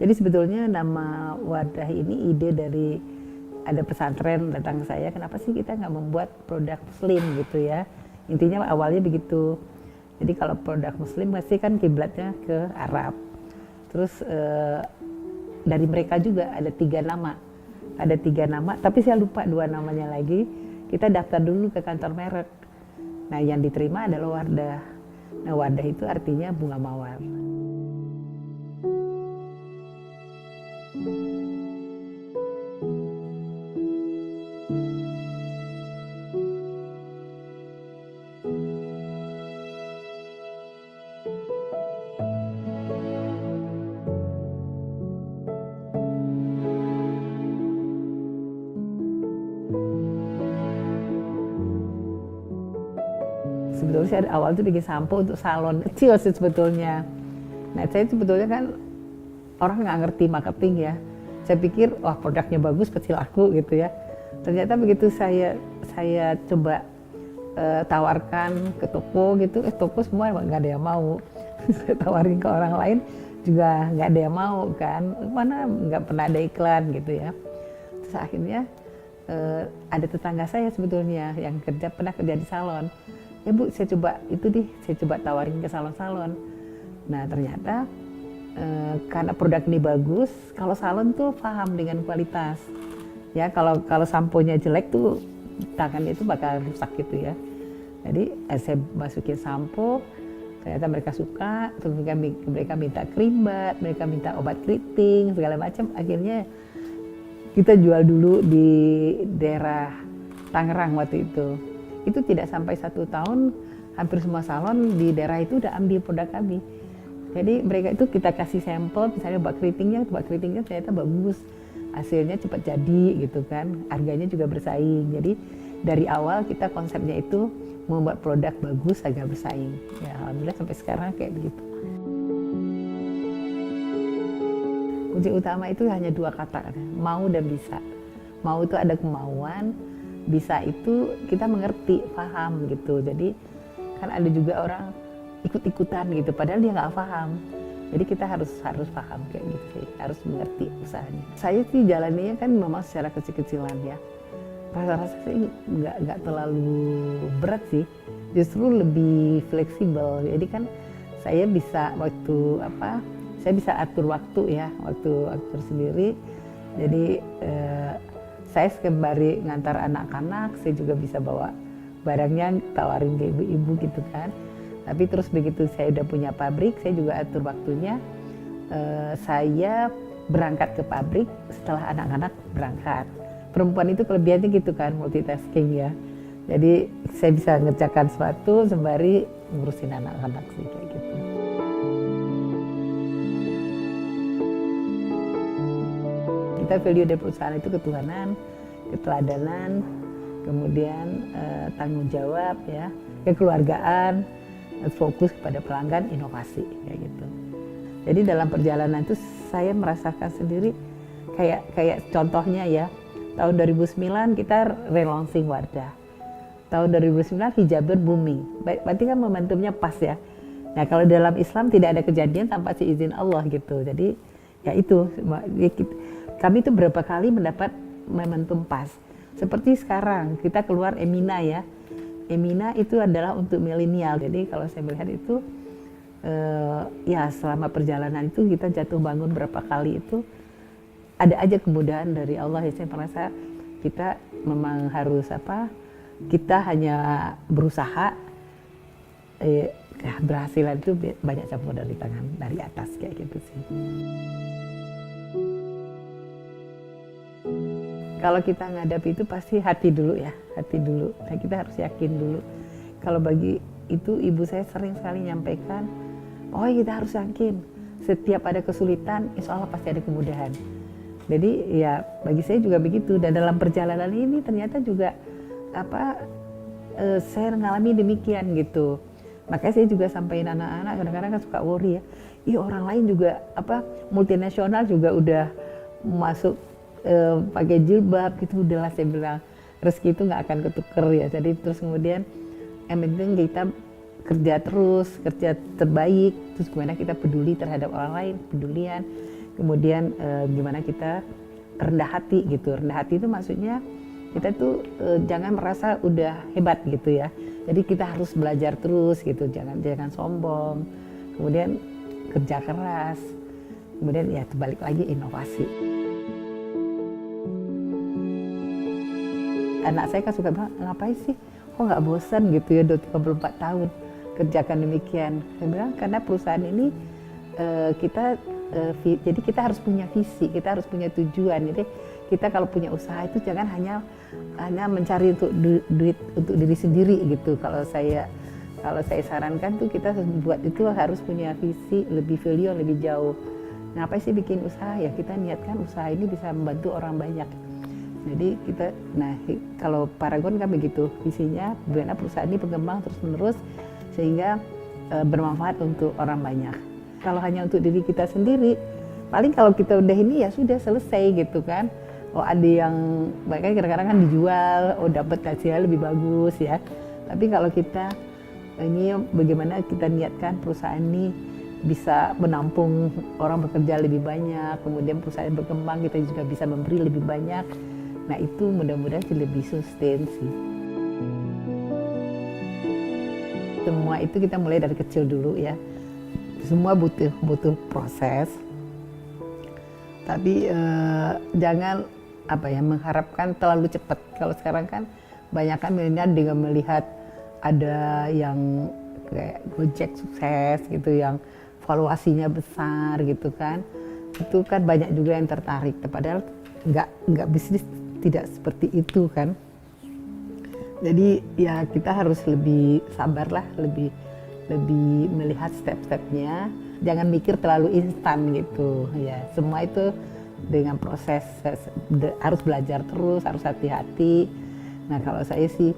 Jadi sebetulnya nama wadah ini ide dari ada pesantren datang ke saya, kenapa sih kita nggak membuat produk muslim gitu ya. Intinya awalnya begitu. Jadi kalau produk muslim pasti kan kiblatnya ke Arab. Terus dari mereka juga ada 3 nama. Ada 3 nama, tapi saya lupa 2 namanya lagi. Kita daftar dulu ke kantor merek. Nah yang diterima adalah Wardah. Nah Wardah itu artinya bunga mawar. Sebetulnya saya awal itu bikin sampo untuk salon kecil sih sebetulnya. Nah saya sebetulnya kan orang nggak ngerti marketing ya. Saya pikir wah produknya bagus pasti laku gitu ya. Ternyata begitu saya coba tawarkan ke toko gitu, toko semua nggak ada yang mau. Saya tawarin ke orang lain juga nggak ada yang mau kan. Mana nggak pernah ada iklan gitu ya. Terus akhirnya ada tetangga saya sebetulnya yang pernah kerja di salon. Ya Bu, saya coba tawarin ke salon-salon. Nah ternyata karena produk ini bagus, kalau salon tuh paham dengan kualitas. Ya kalau samponya jelek tuh tangannya itu bakal rusak gitu ya. Jadi saya masukin sampo, ternyata mereka suka, terus mereka minta krim bat, mereka minta obat keriting segala macam. Akhirnya kita jual dulu di daerah Tangerang waktu itu. Itu tidak sampai 1 tahun, hampir semua salon di daerah itu udah ambil produk kami. Jadi mereka itu kita kasih sampel, misalnya obat keritingnya ternyata bagus, hasilnya cepat jadi gitu kan, harganya juga bersaing. Jadi dari awal kita konsepnya itu membuat produk bagus agar bersaing. Ya alhamdulillah sampai sekarang kayak begitu. Kunci utama itu hanya 2 kata, mau dan bisa. Mau itu ada kemauan, bisa itu kita mengerti, paham gitu. Jadi kan ada juga orang ikut-ikutan gitu, padahal dia nggak paham. Jadi kita harus paham kayak gitu sih, harus mengerti usahanya. Saya sih jalannya kan memang secara kecil-kecilan ya. Rasa-rasa sih nggak terlalu berat sih, justru lebih fleksibel. Jadi kan saya bisa saya bisa atur waktu ya, waktu atur sendiri. Jadi saya sembari ngantar anak-anak, saya juga bisa bawa barangnya, tawarin ke ibu-ibu gitu kan. Tapi terus begitu saya udah punya pabrik, saya juga atur waktunya. Saya berangkat ke pabrik setelah anak-anak berangkat. Perempuan itu kelebihannya gitu kan, multitasking ya. Jadi saya bisa ngerjakan sesuatu sembari ngurusin anak-anak sih kayak gitu. Kita value dari perusahaan itu ketuhanan, keteladanan, kemudian tanggung jawab ya, kekeluargaan, fokus kepada pelanggan, inovasi kayak gitu. Jadi dalam perjalanan itu saya merasakan sendiri kayak contohnya ya, tahun 2009 kita relaunching Wardah. Tahun 2009 hijabun booming, berarti kan momentumnya pas ya. Nah kalau dalam Islam tidak ada kejadian tanpa seizin Allah gitu. Jadi ya itu, kami itu berapa kali mendapat momentum pas. Seperti sekarang kita keluar Emina ya. Emina itu adalah untuk milenial. Jadi kalau saya melihat itu ya selama perjalanan itu kita jatuh bangun berapa kali itu ada aja kemudahan dari Allah ya. Saya merasa kita memang harus kita hanya berusaha, keberhasilan itu banyak campur dari tangan dari atas kayak gitu sih. Kalau kita ngadapi itu pasti hati dulu ya, hati dulu. Nah kita harus yakin dulu. Kalau bagi itu ibu saya sering sekali nyampaikan, oh kita harus yakin. Setiap ada kesulitan, insya Allah pasti ada kemudahan. Jadi ya bagi saya juga begitu. Dan dalam perjalanan ini ternyata juga saya mengalami demikian gitu. Makanya saya juga sampaikan anak-anak kadang-kadang kan suka worry ya. Ih orang lain juga multinasional juga udah masuk pakai jilbab gitu, udahlah saya bilang rezeki itu nggak akan ketuker ya. Jadi terus kemudian yang penting kita kerja terus, kerja terbaik, terus gimana kita peduli terhadap orang lain, pedulian. kemudian gimana kita rendah hati gitu. Rendah hati itu maksudnya kita tuh jangan merasa udah hebat gitu ya. Jadi kita harus belajar terus gitu, jangan sombong. Kemudian kerja keras. Kemudian ya balik lagi inovasi. Anak saya kan suka bilang, ngapain sih? Kok nggak bosan gitu ya, udah 34 tahun kerjakan demikian. Saya bilang karena perusahaan ini jadi kita harus punya visi, kita harus punya tujuan. Jadi kita kalau punya usaha itu jangan hanya mencari untuk duit untuk diri sendiri gitu. Kalau saya sarankan tuh kita buat itu harus punya visi lebih value lebih jauh. Ngapain sih bikin usaha ya? Kita niatkan usaha ini bisa membantu orang banyak. Jadi kalau Paragon kan begitu visinya, bagaimana perusahaan ini berkembang terus menerus sehingga bermanfaat untuk orang banyak. Kalau hanya untuk diri kita sendiri, paling kalau kita udah ini ya sudah selesai gitu kan. Oh ada yang bahkan kadang-kadang kan dijual, oh dapat hasilnya lebih bagus ya. Tapi kalau kita ini bagaimana kita niatkan perusahaan ini bisa menampung orang bekerja lebih banyak, kemudian perusahaan berkembang kita juga bisa memberi lebih banyak. Nah itu mudah-mudahan lebih sustain sih. Semua itu kita mulai dari kecil dulu ya. Semua butuh proses. Tapi jangan mengharapkan terlalu cepat. Kalau sekarang kan banyak kan milenial dengan melihat ada yang kayak Gojek sukses gitu, yang valuasinya besar gitu kan. Itu kan banyak juga yang tertarik. Padahal nggak bisnis tidak seperti itu kan. Jadi ya kita harus lebih sabar lah, lebih melihat step-stepnya, jangan mikir terlalu instan gitu ya. Semua itu dengan proses, harus belajar terus, harus hati-hati. Nah kalau saya sih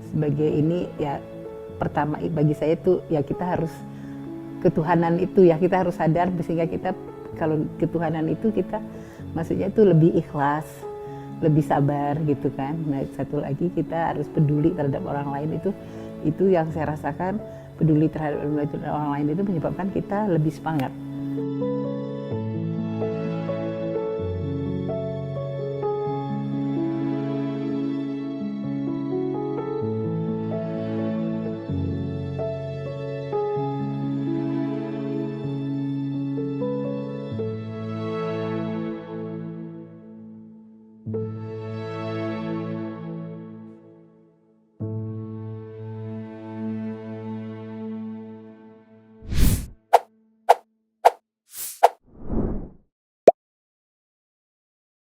sebagai ini ya, pertama bagi saya itu ya kita harus ketuhanan itu ya, kita harus sadar sehingga kita kalau ketuhanan itu kita maksudnya itu lebih ikhlas, lebih sabar gitu kan. Nah satu lagi kita harus peduli terhadap orang lain, itu yang saya rasakan. Peduli terhadap orang lain itu menyebabkan kita lebih semangat.